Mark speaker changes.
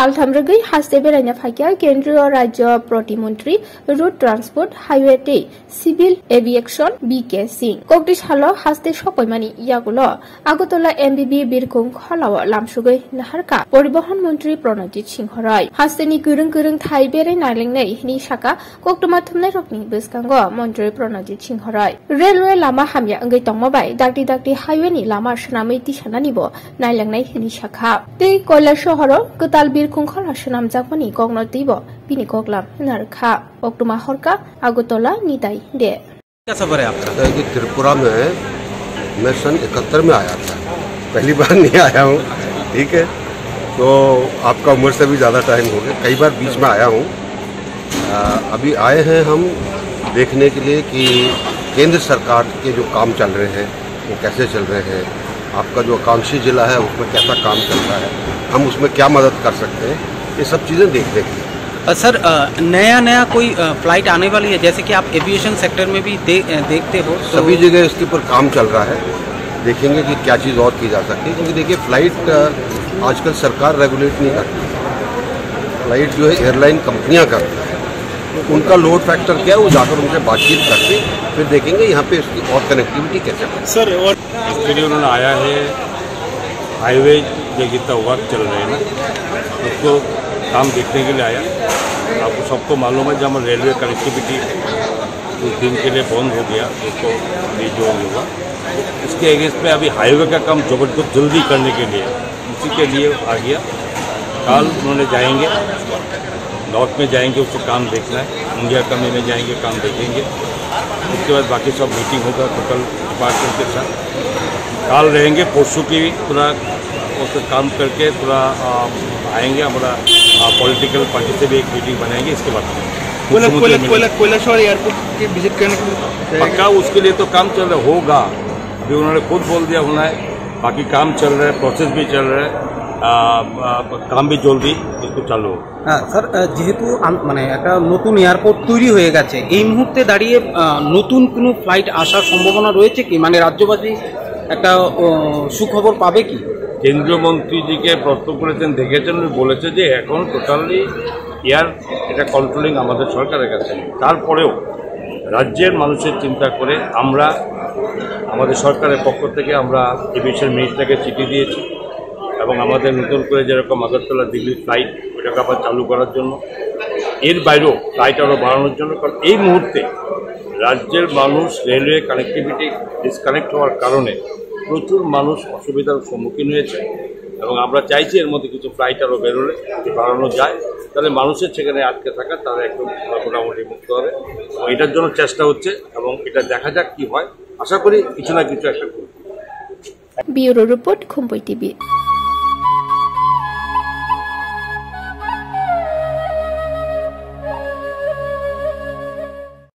Speaker 1: सालथामरगै हास्ते बेरायना फाइकिया केंद्रीय राज्य प्रतिमंत्री रोड ट्रांसपोर्ट हाईवे टे सिविल एविएशन बीके सिंह कोकटी सालो हास्ते सपयमानी यागुलो आगरतला एमबीबी बिरखं खलाव लामसुगै नाहारका परिवहन मंत्री प्रणजित सिंह राय हास्तेनि गोरों थाई बेराय नायलेंनाय नि साका कोकटमा थुमनाय रकनि बेसकांगो मंत्री प्रणजित सिंह राय रेलवे लामा हामिया अंगै तंगमाबाय दागति हाईवे नि लामा सनामै दिसानानिबो नायलेंनाय नि साखा ते कोयला शहर गोताल बिरखं खला सनामजाकनि गगन दिबो बिनि गगलाम नारखा ओक्टोमा हरका आगरतला निदाय दे।
Speaker 2: क्या खबर है आपका?
Speaker 3: कि त्रिपुरा में मैं सन 71 में आया था, पहली बार नहीं आया हूँ। ठीक है, तो आपका उम्र से भी ज़्यादा टाइम हो गया, कई बार बीच में आया हूँ। अभी आए हैं हम देखने के लिए कि केंद्र सरकार के जो काम चल रहे हैं वो कैसे चल रहे हैं, आपका जो आकांक्षी जिला है उसमें कैसा काम चल रहा है, हम उसमें क्या मदद कर सकते हैं, ये सब चीज़ें देखने के लिए।
Speaker 2: सर नया कोई फ्लाइट आने वाली है, जैसे कि आप एविएशन सेक्टर में भी देखते हो तो
Speaker 3: सभी जगह इसके ऊपर काम चल रहा है, देखेंगे कि क्या चीज़ और की जा सकती है। क्योंकि देखिए फ्लाइट आजकल सरकार रेगुलेट नहीं करती, फ्लाइट जो है एयरलाइन कंपनियां करती हैं, उनका लोड फैक्टर क्या है वो जाकर उनसे बातचीत करके फिर देखेंगे यहाँ पे इसकी और कनेक्टिविटी कैसे है।
Speaker 4: सर और इसके लिए उन्होंने आया है, हाईवे जो जितना वर्क चल रहे हैं ना उसको काम देखने के लिए आया। आपको सबको मालूम है जब रेलवे कनेक्टिविटी कुछ दिन के लिए बंद हो गया उसको अभी जो होगा उसके अगेंस्ट में अभी हाईवे का काम जबरदस्त जल्दी करने के लिए उसी के लिए आ गया। कल उन्होंने जाएंगे नॉर्थ में जाएंगे, उसको काम देखना है, इंडिया कमी में जाएंगे काम देखेंगे, उसके बाद बाकी सब मीटिंग होगा टोटल डिपार्टमेंट के साथ। कल रहेंगे, परसों की पूरा उसको काम करके पूरा आएंगे, हमारा पॉलिटिकल पार्टी से भी एक मीटिंग बनाएंगे। इसके बाद
Speaker 5: कोयलाशहर एयरपोर्ट के विजिट करने के लिए
Speaker 4: पक्का उसके लिए तो काम चल रहा होगा, अभी उन्होंने खुद बोल दिया होना है, बाकी काम चल रहा है, प्रोसेस भी चल रहा है, काम भी जल्दी इसको चालू।
Speaker 2: सर जेहेतु माने একটা নতুন এয়ারপোর্ট তৈরি হয়ে গেছে, এই মুহূর্তে দাঁড়িয়ে নতুন কোনো ফ্লাইট আসার সম্ভাবনা রয়েছে কি, মানে রাজ্যবাসী একটা সুখবর পাবে কি?
Speaker 4: কেন্দ্রীয় মন্ত্রীজিকে প্রশ্ন করেছেন, দেখেছেন, বলেছে যে এখন টোটালি এয়ার এটা কন্ট্রোলিং আমাদের সরকারের কাছে নেই। তারপরেও রাজ্যের মানুষের চিন্তা করে আমরা আমাদের সরকারের পক্ষ থেকে আমরা এভিয়েশন মিনিস্টারকে চিঠি দিয়েছি এবং আমাদের নতুন করে যেরকম আগরতলা দিল্লি ফ্লাইট ওটাকে আবার চালু করার জন্য, এর বাইরেও ফ্লাইট আরও বাড়ানোর জন্য। কারণ এই মুহূর্তে রাজ্যের মানুষ রেলওয়ে কানেক্টিভিটি ডিসকানেক্ট হওয়ার কারণে প্রচুর মানুষ অসুবিধার সম্মুখীন হয়েছে এবং আমরা চাইছি এর মধ্যে কিছু ফ্লাইট আরও বেরোলে যদি বাড়ানো যায় তাহলে মানুষের সেখানে আটকে থাকা তারা একদম মোটামুটি মুক্ত হবে এবং এটার জন্য চেষ্টা হচ্ছে এবং এটা দেখা যাক কি হয়, আশা করি কিছু না কিছু একটা করবে।
Speaker 1: ব্যুরো রিপোর্ট খুম্পই টিভি।